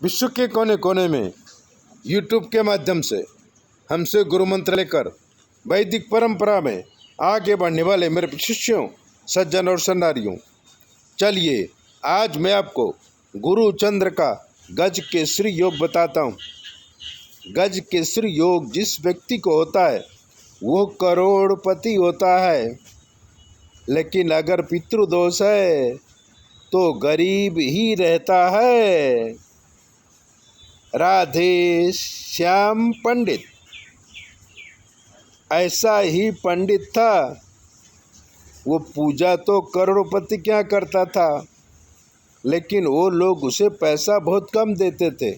विश्व के कोने कोने में यूट्यूब के माध्यम से हमसे गुरु मंत्र लेकर वैदिक परंपरा में आगे बढ़ने वाले मेरे शिष्यों, सज्जन और सन्नारियों, चलिए आज मैं आपको गुरु चंद्र का गज केसरी योग बताता हूँ। गज केसरी योग जिस व्यक्ति को होता है वो करोड़पति होता है, लेकिन अगर पितृदोष है तो गरीब ही रहता है। राधे श्याम पंडित ऐसा ही पंडित था। वो पूजा तो करोड़पति क्या करता था, लेकिन वो लोग उसे पैसा बहुत कम देते थे।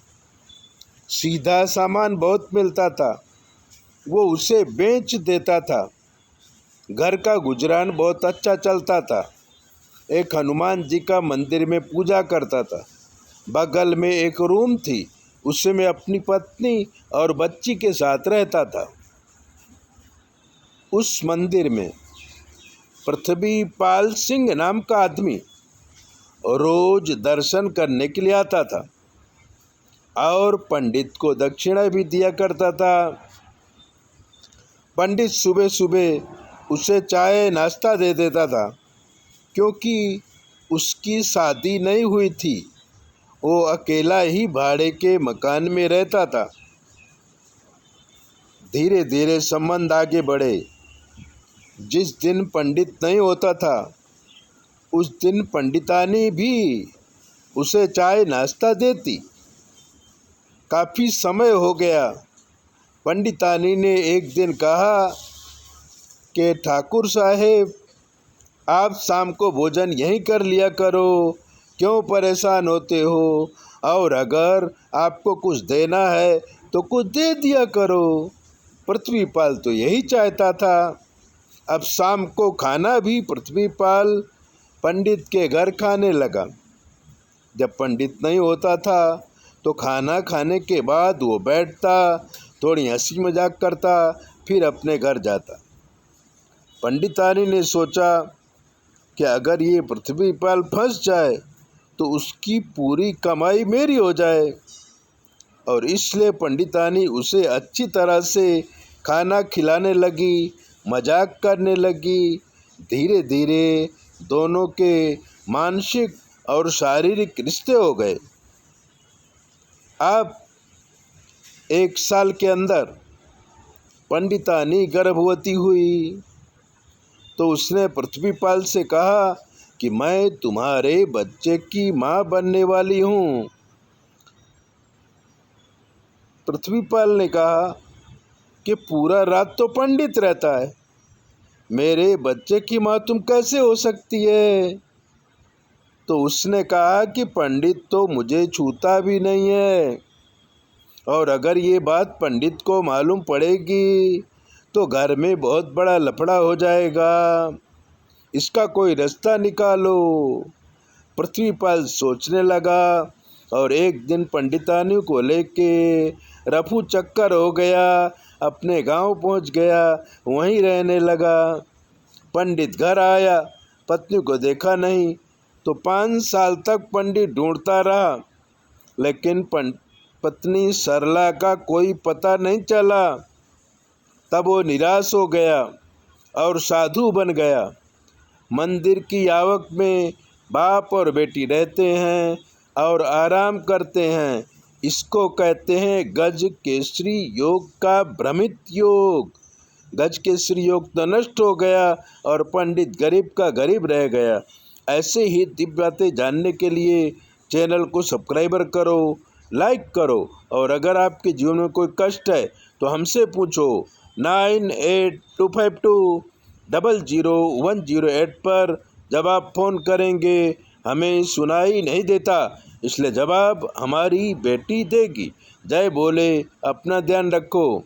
सीधा सामान बहुत मिलता था, वो उसे बेच देता था। घर का गुजरान बहुत अच्छा चलता था। एक हनुमान जी का मंदिर में पूजा करता था। बगल में एक रूम थी, उसमें अपनी पत्नी और बच्ची के साथ रहता था। उस मंदिर में पृथ्वीपाल सिंह नाम का आदमी रोज दर्शन करने के लिए आता था और पंडित को दक्षिणा भी दिया करता था। पंडित सुबह सुबह उसे चाय नाश्ता दे देता था, क्योंकि उसकी शादी नहीं हुई थी। वो अकेला ही भाड़े के मकान में रहता था। धीरे धीरे संबंध आगे बढ़े। जिस दिन पंडित नहीं होता था उस दिन पंडितानी भी उसे चाय नाश्ता देती। काफ़ी समय हो गया। पंडितानी ने एक दिन कहा कि ठाकुर साहेब, आप शाम को भोजन यहीं कर लिया करो, क्यों परेशान होते हो, और अगर आपको कुछ देना है तो कुछ दे दिया करो। पृथ्वीपाल तो यही चाहता था। अब शाम को खाना भी पृथ्वीपाल पंडित के घर खाने लगा। जब पंडित नहीं होता था तो खाना खाने के बाद वो बैठता, थोड़ी हंसी मजाक करता, फिर अपने घर जाता। पंडितानी ने सोचा कि अगर ये पृथ्वीपाल फंस जाए तो उसकी पूरी कमाई मेरी हो जाए, और इसलिए पंडितानी उसे अच्छी तरह से खाना खिलाने लगी, मजाक करने लगी। धीरे धीरे दोनों के मानसिक और शारीरिक रिश्ते हो गए। अब 1 साल के अंदर पंडितानी गर्भवती हुई तो उसने पृथ्वीपाल से कहा कि मैं तुम्हारे बच्चे की माँ बनने वाली हूँ। पृथ्वीपाल ने कहा कि पूरा रात तो पंडित रहता है, मेरे बच्चे की माँ तुम कैसे हो सकती है? तो उसने कहा कि पंडित तो मुझे छूता भी नहीं है, और अगर ये बात पंडित को मालूम पड़ेगी तो घर में बहुत बड़ा लफड़ा हो जाएगा। इसका कोई रास्ता निकालो। पृथ्वीपाल सोचने लगा और एक दिन पंडितानी को लेके रफू चक्कर हो गया, अपने गांव पहुंच गया, वहीं रहने लगा। पंडित घर आया, पत्नी को देखा नहीं तो 5 साल तक पंडित ढूंढता रहा, लेकिन पत्नी सरला का कोई पता नहीं चला। तब वो निराश हो गया और साधु बन गया। मंदिर की आवक में बाप और बेटी रहते हैं और आराम करते हैं। इसको कहते हैं गज केसरी योग का भ्रमित योग। गज केसरी योग तो नष्ट हो गया और पंडित गरीब का गरीब रह गया। ऐसे ही दिव्य बातें जानने के लिए चैनल को सब्सक्राइबर करो, लाइक करो, और अगर आपके जीवन में कोई कष्ट है तो हमसे पूछो। 9825200108 पर जब आप फ़ोन करेंगे हमें सुनाई नहीं देता, इसलिए जवाब हमारी बेटी देगी। जय बोले, अपना ध्यान रखो।